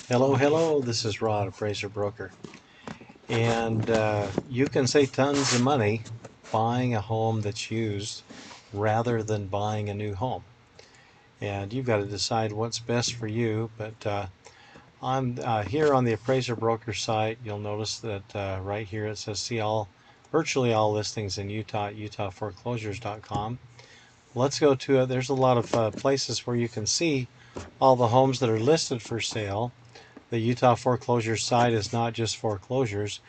Hello, this is Rod, Appraiser Broker. And you can save tons of money buying a home that's used rather than buying a new home. And you've got to decide what's best for you. But I'm here on the Appraiser Broker site. You'll notice that right here it says see virtually all listings in Utah at utahforeclosures.com. Let's go to it. There's a lot of places where you can see all the homes that are listed for sale. The Utah foreclosure site is not just foreclosures.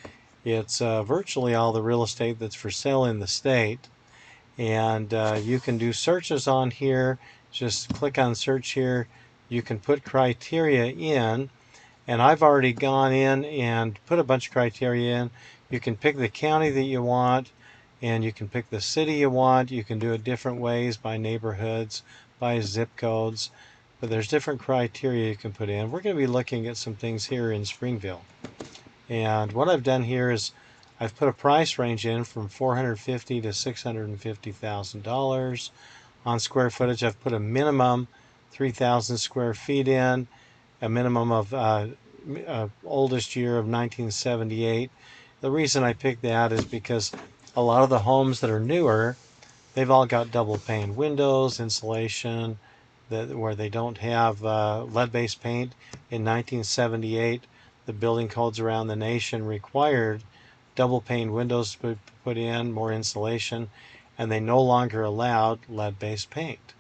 It's virtually all the real estate that's for sale in the state. And you can do searches on here. Just click on search here. You can put criteria in. And I've already gone in and put a bunch of criteria in. You can pick the county that you want, and you can pick the city you want. You can do it different ways, by neighborhoods, by zip codes. But there's different criteria you can put in. We're going to be looking at some things here in Springville. And what I've done here is I've put a price range in from $450,000 to $650,000. On square footage, I've put a minimum 3,000 square feet in, a minimum of oldest year of 1978. The reason I picked that is because a lot of the homes that are newer, they've all got double pane windows, insulation, where they don't have lead-based paint. In 1978, the building codes around the nation required double pane windows to be put in, more insulation, and they no longer allowed lead-based paint.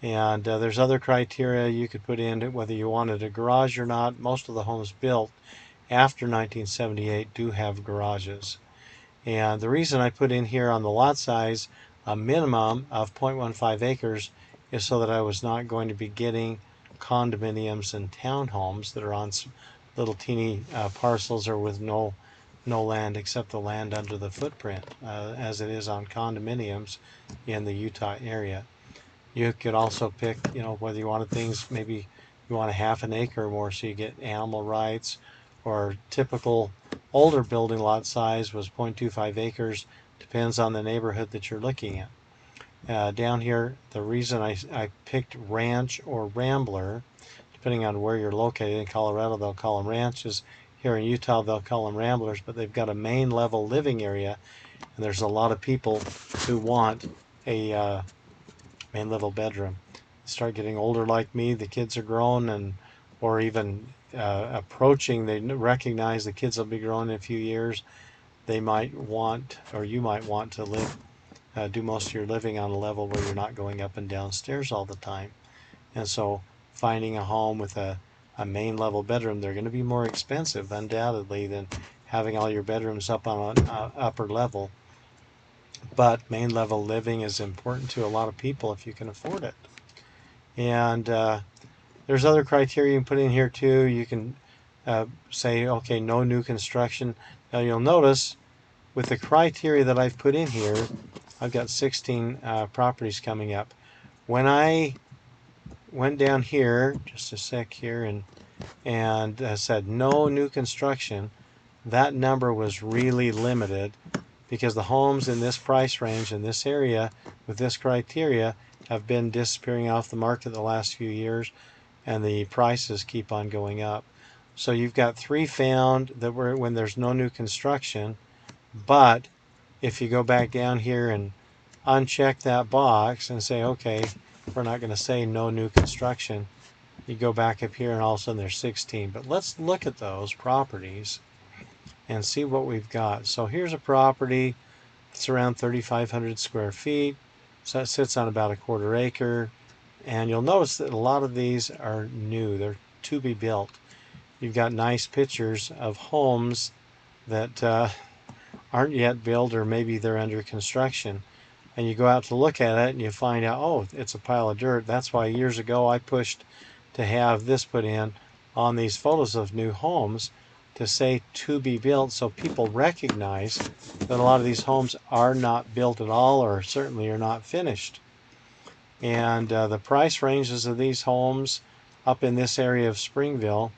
And there's other criteria you could put in, whether you wanted a garage or not. Most of the homes built after 1978 do have garages. And the reason I put in here on the lot size a minimum of 0.15 acres is so that I was not going to be getting condominiums and townhomes that are on little teeny parcels or with no land except the land under the footprint, as it is on condominiums in the Utah area. You could also pick, whether you wanted things, maybe you want a half an acre or more so you get animal rights, or typical older building lot size was 0.25 acres. Depends on the neighborhood that you're looking at. Down here, the reason I picked ranch or rambler, depending on where you're located. In Colorado, they'll call them ranches. Here in Utah, they'll call them ramblers, but they've got a main level living area, and there's a lot of people who want a main level bedroom. Start getting older like me, the kids are grown, or even approaching, they recognize the kids will be grown in a few years. They might want, or you might want to live, do most of your living on a level where you're not going up and down stairs all the time. And so finding a home with a main level bedroom, they're going to be more expensive undoubtedly than having all your bedrooms up on an upper level. But main level living is important to a lot of people if you can afford it. And there's other criteria you can put in here too. You can say, okay, no new construction. Now you'll notice with the criteria that I've put in here, I've got 16 properties coming up. When I went down here, just a sec here, and said no new construction, that number was really limited because the homes in this price range in this area with this criteria have been disappearing off the market the last few years, and the prices keep on going up. So you've got 3 found that were when there's no new construction, but if you go back down here and uncheck that box and say, okay, we're not going to say no new construction, you go back up here and all of a sudden there's 16. But let's look at those properties and see what we've got. So here's a property that's around 3,500 square feet. So it sits on about a 1/4 acre. And you'll notice that a lot of these are new. They're to be built. You've got nice pictures of homes that aren't yet built, or maybe they're under construction. And you go out to look at it and you find out, oh, it's a pile of dirt. That's why years ago I pushed to have this put in on these photos of new homes to say to be built, so people recognize that a lot of these homes are not built at all, or certainly are not finished. And the price ranges of these homes up in this area of Springville,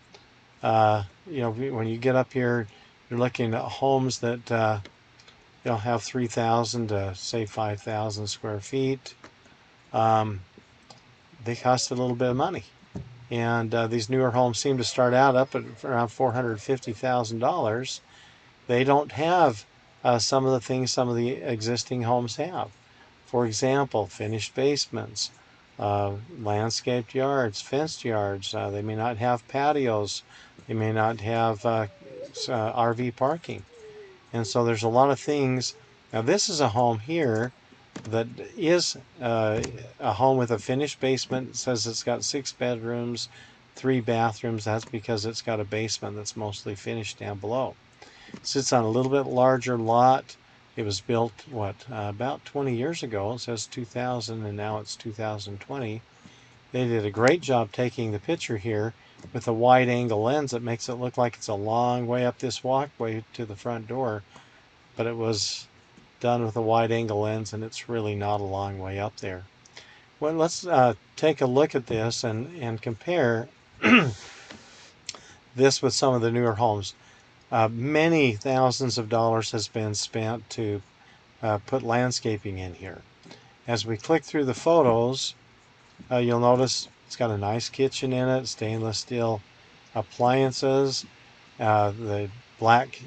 when you get up here, you're looking at homes that have 3,000 to say 5,000 square feet. They cost a little bit of money. And these newer homes seem to start out up at around $450,000. They don't have some of the things some of the existing homes have. For example, finished basements, landscaped yards, fenced yards. They may not have patios. They may not have RV parking. And so there's a lot of things. Now, this is a home here that is a home with a finished basement. It says it's got 6 bedrooms, 3 bathrooms. That's because it's got a basement that's mostly finished down below. It sits on a little bit larger lot. It was built, about 20 years ago. It says 2000, and now it's 2020. They did a great job taking the picture here with a wide angle lens that makes it look like it's a long way up this walkway to the front door, but it was done with a wide angle lens, and it's really not a long way up there. Well, let's take a look at this and compare this with some of the newer homes. Many thousands of dollars has been spent to put landscaping in here. As we click through the photos, you'll notice it's got a nice kitchen in it, stainless steel appliances. The black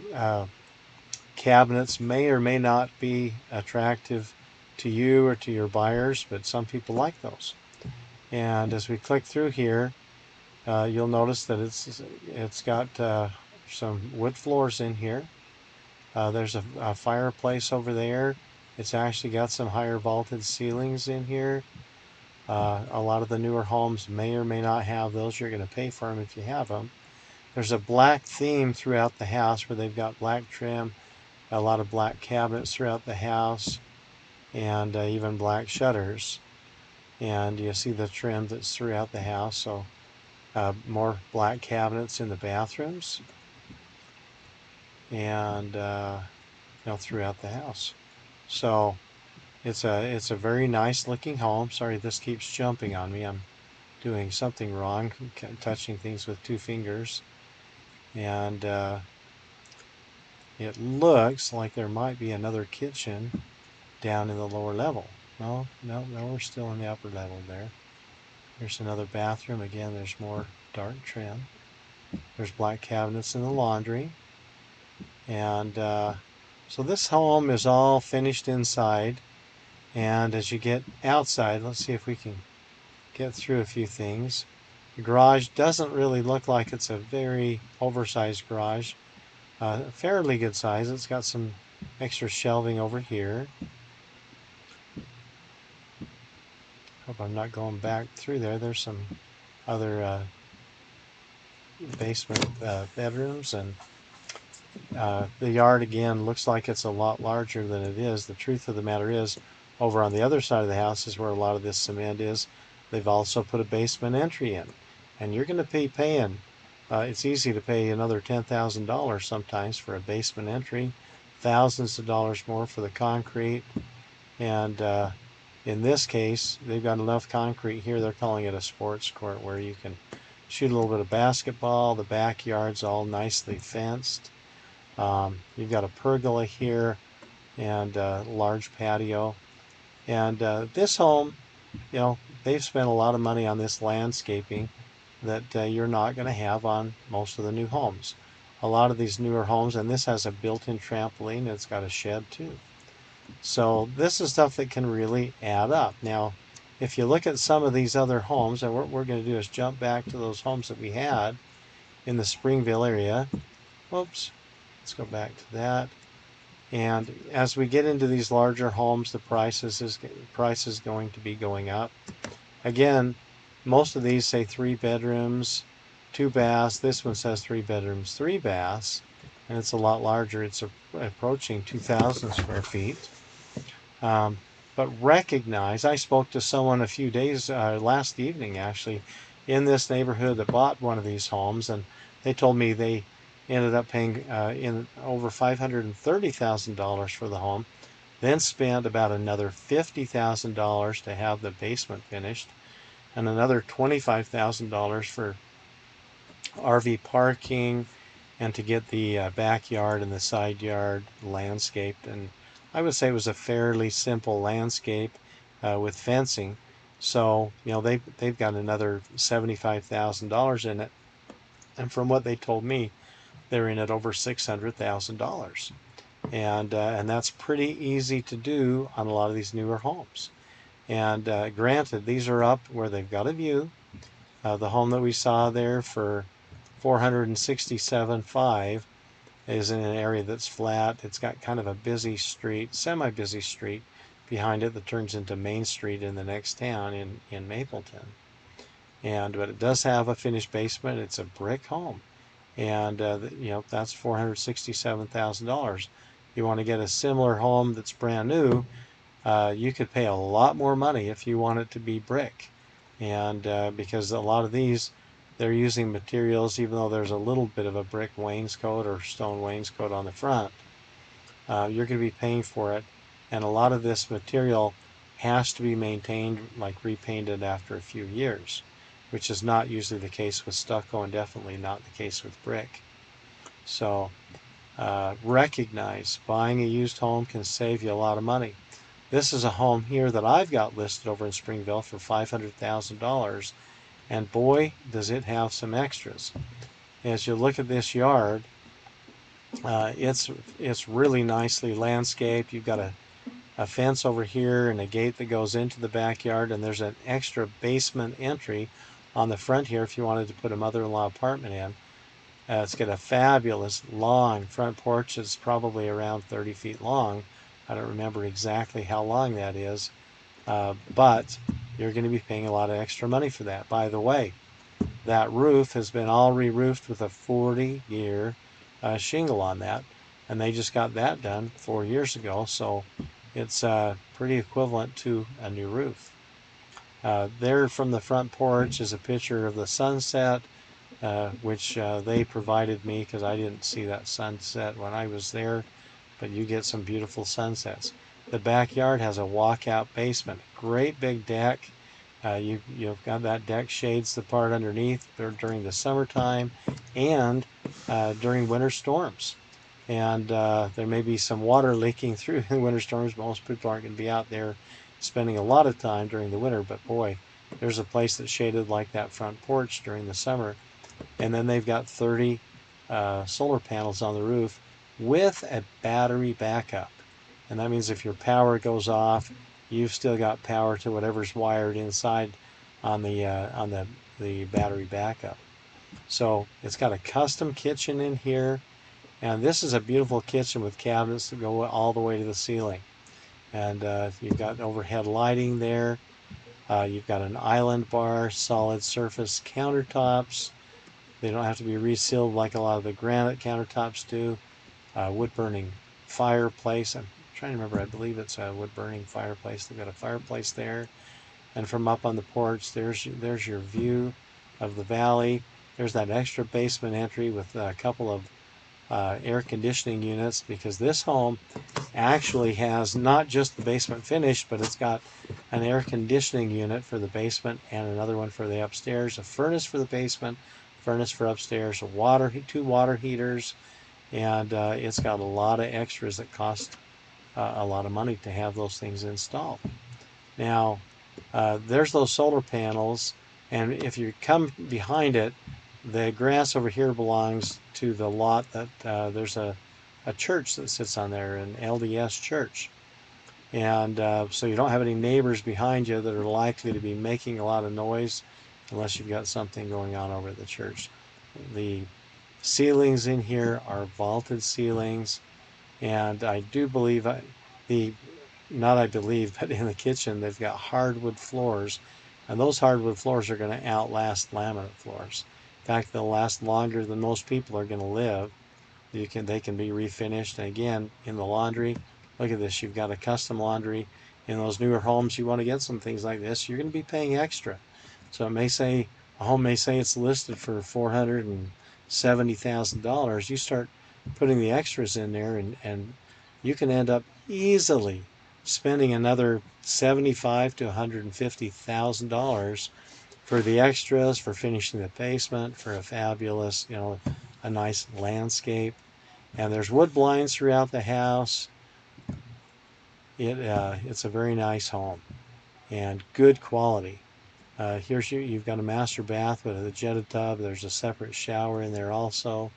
cabinets may or may not be attractive to you or to your buyers, but some people like those. And as we click through here, you'll notice that it's got some wood floors in here. There's a fireplace over there. It's actually got some higher vaulted ceilings in here. A lot of the newer homes may or may not have those. You're going to pay for them if you have them. There's a black theme throughout the house where they've got black trim, a lot of black cabinets throughout the house, and even black shutters. And you see the trim that's throughout the house. So more black cabinets in the bathrooms and throughout the house. So it's a very nice looking home. Sorry, this keeps jumping on me. I'm doing something wrong, touching things with 2 fingers. And it looks like there might be another kitchen down in the lower level. No, we're still in the upper level there. There's another bathroom. Again, there's more dark trim. There's black cabinets in the laundry. And so this home is all finished inside. And as you get outside, let's see if we can get through a few things. The garage doesn't really look like it's a very oversized garage. Fairly good size. It's got some extra shelving over here. Hope I'm not going back through there. There's some other basement bedrooms, and the yard again looks like it's a lot larger than it is. The truth of the matter is, over on the other side of the house is where a lot of this cement is. They've also put a basement entry in, and you're going to be paying. It's easy to pay another $10,000 sometimes for a basement entry, thousands of dollars more for the concrete, and in this case, they've got enough concrete here. They're calling it a sports court where you can shoot a little bit of basketball. The backyard's all nicely fenced. You've got a pergola here and a large patio. And this home, they've spent a lot of money on this landscaping that you're not going to have on most of the new homes. A lot of these newer homes, and this has a built-in trampoline. It's got a shed too. So this is stuff that can really add up. Now, if you look at some of these other homes, and what we're going to do is jump back to those homes that we had in the Springville area. Whoops, let's go back to that. And as we get into these larger homes, the price is going to be going up. Again, most of these say 3 bedrooms, 2 baths. This one says 3 bedrooms, 3 baths, and it's a lot larger. It's approaching 2,000 square feet. But recognize, I spoke to someone a few days, last evening actually, in this neighborhood that bought one of these homes, and they told me they ended up paying in over $530,000 for the home, then spent about another $50,000 to have the basement finished, and another $25,000 for RV parking and to get the backyard and the side yard landscaped. And I would say it was a fairly simple landscape with fencing. So, you know, they've got another $75,000 in it. And from what they told me, they're in at over $600,000. And that's pretty easy to do on a lot of these newer homes. And granted, these are up where they've got a view. The home that we saw there for 467.5 is in an area that's flat. It's got kind of a busy street, semi-busy street behind it that turns into Main Street in the next town in Mapleton. But it does have a finished basement. It's a brick home, and you know, that's $467,000. You want to get a similar home that's brand new, you could pay a lot more money if you want it to be brick, and because a lot of these, they're using materials, even though there's a little bit of a brick wainscot or stone wainscot on the front, you're going to be paying for it, and a lot of this material has to be maintained, like repainted after a few years, which is not usually the case with stucco and definitely not the case with brick. So recognize buying a used home can save you a lot of money. This is a home here that I've got listed over in Springville for $500,000, and boy, does it have some extras. As you look at this yard, it's really nicely landscaped. You've got a fence over here and a gate that goes into the backyard, and there's an extra basement entry on the front here if you wanted to put a mother-in-law apartment in. It's got a fabulous long front porch. It's probably around 30 feet long. I don't remember exactly how long that is, but you're going to be paying a lot of extra money for that. By the way, that roof has been all re-roofed with a 40-year shingle on that, and they just got that done 4 years ago, so it's pretty equivalent to a new roof. There from the front porch is a picture of the sunset, which they provided me because I didn't see that sunset when I was there, but you get some beautiful sunsets. The backyard has a walkout basement, great big deck. You've got that deck shades the part underneath during the summertime and during winter storms. And there may be some water leaking through the winter storms. Most people aren't going to be out there spending a lot of time during the winter, but boy, there's a place that's shaded like that front porch during the summer. And then they've got 30 solar panels on the roof with a battery backup. And that means if your power goes off, you've still got power to whatever's wired inside on the battery backup. So it's got a custom kitchen in here, and this is a beautiful kitchen with cabinets that go all the way to the ceiling. And you've got overhead lighting there. You've got an island bar, solid surface countertops. They don't have to be resealed like a lot of the granite countertops do. Wood-burning fireplace. I'm trying to remember. I believe it's a wood-burning fireplace. They've got a fireplace there. And from up on the porch, there's your view of the valley. There's that extra basement entry with a couple of air conditioning units, because this home actually has not just the basement finished, but it's got an air conditioning unit for the basement and another one for the upstairs, a furnace for the basement, furnace for upstairs, two water heaters, and it's got a lot of extras that cost a lot of money to have those things installed. Now, there's those solar panels, and if you come behind it, the grass over here belongs to the lot that there's a church that sits on there, an LDS church. And so you don't have any neighbors behind you that are likely to be making a lot of noise unless you've got something going on over at the church. The ceilings in here are vaulted ceilings, and I do believe but in the kitchen they've got hardwood floors, and those hardwood floors are going to outlast laminate floors. In fact, they'll last longer than most people are going to live. They can be refinished. And again, in the laundry, look at this. You've got a custom laundry. In those newer homes, you want to get some things like this, you're going to be paying extra. So a home may say it's listed for $470,000. You start putting the extras in there, and you can end up easily spending another $75,000 to $150,000 for the extras, for finishing the basement, for a fabulous, a nice landscape. And there's wood blinds throughout the house. It's a very nice home. and good quality. You've got a master bath with a jetted tub. There's a separate shower in there also.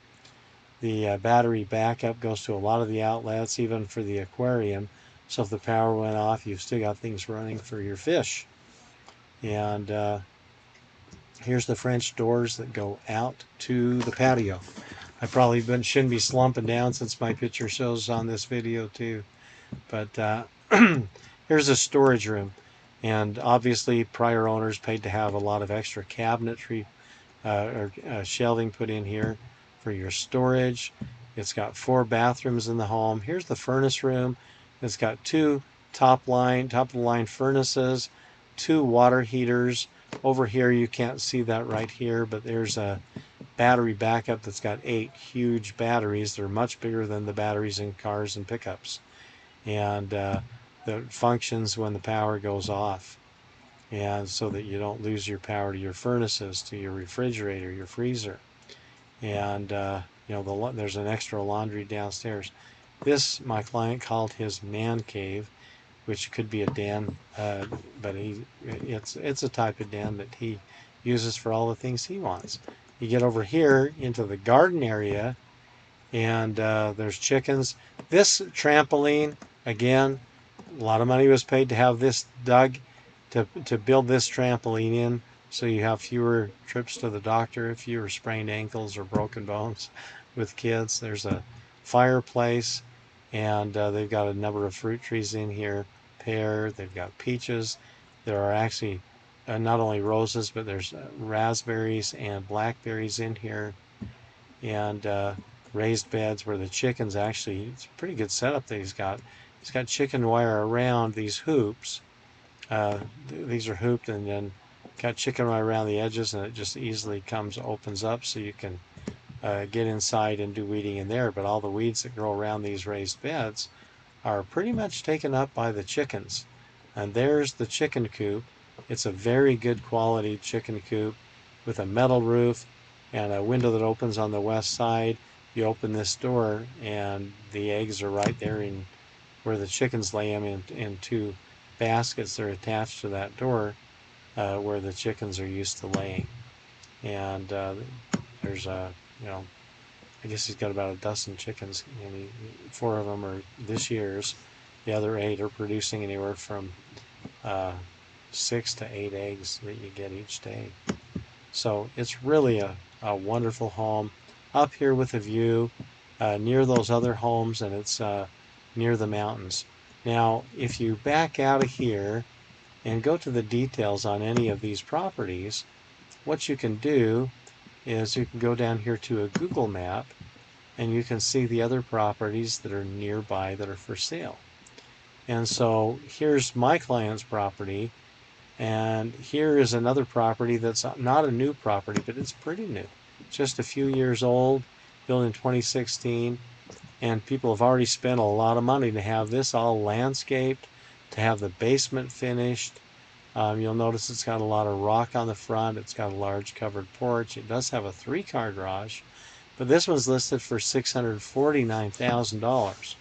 The battery backup goes to a lot of the outlets, even for the aquarium. So if the power went off, you've still got things running for your fish. And here's the French doors that go out to the patio. I probably shouldn't be slumping down since my picture shows on this video too. But here's a storage room. And obviously prior owners paid to have a lot of extra cabinetry or shelving put in here for your storage. It's got 4 bathrooms in the home. Here's the furnace room. It's got 2 top of the line furnaces, 2 water heaters. Over here you can't see that right here, but there's a battery backup that's got 8 huge batteries. They're much bigger than the batteries in cars and pickups. And that functions when the power goes off, and so that you don't lose your power to your furnaces, to your refrigerator, your freezer. And there's an extra laundry downstairs. This my client called his man cave, which could be a den, but it's a type of den that he uses for all the things he wants. You get over here into the garden area, and there's chickens. This trampoline, again, a lot of money was paid to have this dug, to build this trampoline in, so you have fewer trips to the doctor, fewer sprained ankles or broken bones with kids. There's a fireplace, and they've got a number of fruit trees in here. Pear, they've got peaches. There are actually not only roses, but there's raspberries and blackberries in here, and raised beds where the chickens actually, it's a pretty good setup that he's got. He's got chicken wire around these hoops. These are hooped, and then got chicken wire around the edges, and it just easily opens up, so you can get inside and do weeding in there. But all the weeds that grow around these raised beds are pretty much taken up by the chickens. And there's the chicken coop. It's a very good quality chicken coop with a metal roof and a window that opens on the west side. You open this door, and the eggs are right there in where the chickens lay them in 2 baskets. They're attached to that door where the chickens are used to laying. And there's I guess he's got about a dozen chickens, and 4 of them are this year's. The other 8 are producing anywhere from 6 to 8 eggs that you get each day. So it's really a wonderful home up here with a view near those other homes, and it's near the mountains. Now, if you back out of here and go to the details on any of these properties, what you can do is you can go down here to a Google map, and you can see the other properties that are nearby that are for sale. And so here's my client's property, and here is another property that's not a new property, but it's pretty new. Just a few years old, built in 2016, and people have already spent a lot of money to have this all landscaped, to have the basement finished. You'll notice it's got a lot of rock on the front. It's got a large covered porch. It does have a 3-car garage, but this one's listed for $649,000.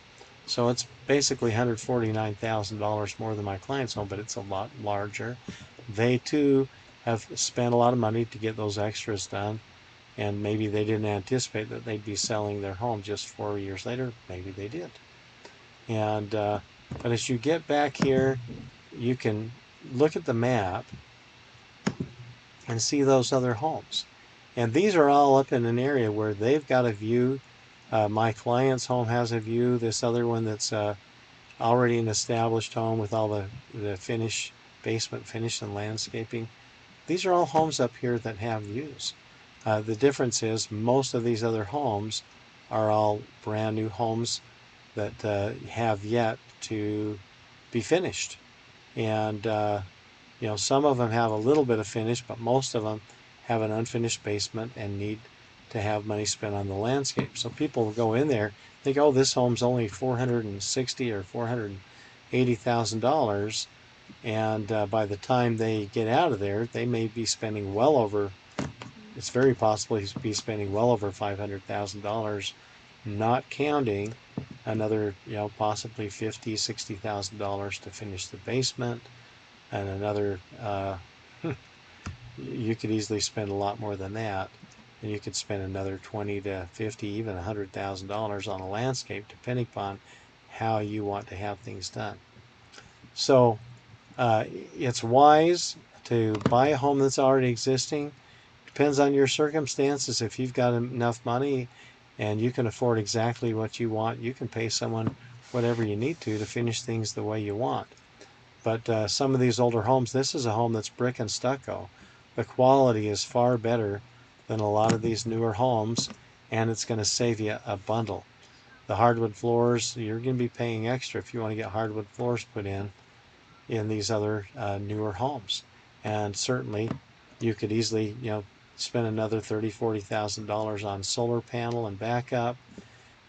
So it's basically $149,000 more than my client's home, but it's a lot larger. They too have spent a lot of money to get those extras done, and maybe they didn't anticipate that they'd be selling their home just 4 years later. Maybe they did. And but as you get back here, you can look at the map and see those other homes. And these are all up in an area where they've got a view. My client's home has a view. This other one that's already an established home with all the basement finish and landscaping. These are all homes up here that have views. The difference is most of these other homes are all brand new homes that have yet to be finished. And some of them have a little bit of finish, but most of them have an unfinished basement and need to have money spent on the landscape. So people will go in there, think, oh, this home's only $460,000 or $480,000, and by the time they get out of there, they may be spending well over. It's very possible he's be spending well over $500,000, not counting another, possibly $50,000, $60,000 to finish the basement, and another, you could easily spend a lot more than that. And you could spend another 20 to 50, even $100,000 on a landscape, depending upon how you want to have things done. So it's wise to buy a home that's already existing. Depends on your circumstances. If you've got enough money and you can afford exactly what you want, you can pay someone whatever you need to finish things the way you want. But some of these older homes, this is a home that's brick and stucco. The quality is far better than a lot of these newer homes, and it's going to save you a bundle. The hardwood floors, you're going to be paying extra if you want to get hardwood floors put in these other newer homes. And certainly you could easily, spend another $30,000-$40,000 on solar panel and backup.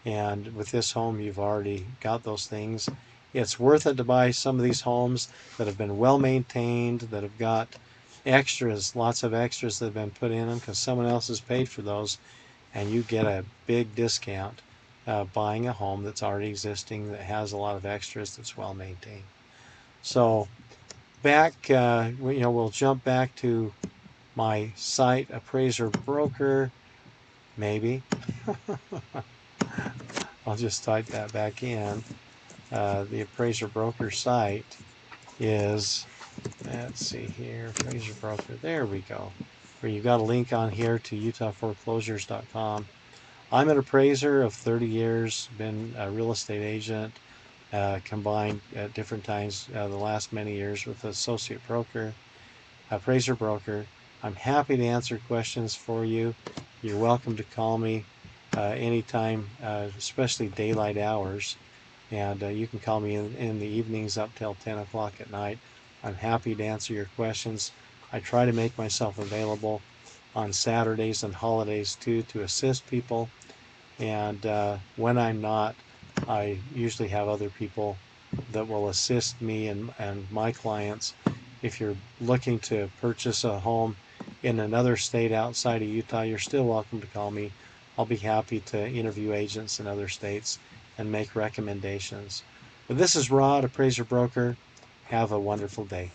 And with this home, you've already got those things. It's worth it to buy some of these homes that have been well maintained, that have got extras, lots of extras that have been put in them because someone else has paid for those, and you get a big discount buying a home that's already existing, that has a lot of extras, that's well maintained. So back, we'll jump back to my site, Appraiser Broker, maybe. I'll just type that back in. The Appraiser Broker site is, let's see here, Appraiser Broker, there we go. Where you've got a link on here to utahforeclosures.com. I'm an appraiser of 30 years, been a real estate agent, combined at different times the last many years with associate broker, Appraiser Broker. I'm happy to answer questions for you. You're welcome to call me anytime, especially daylight hours. And you can call me in the evenings up till 10 o'clock at night. I'm happy to answer your questions. I try to make myself available on Saturdays and holidays too to assist people. And when I'm not, I usually have other people that will assist me and my clients. If you're looking to purchase a home in another state outside of Utah, you're still welcome to call me. I'll be happy to interview agents in other states and make recommendations. But this is Rod, Appraiser Broker. Have a wonderful day.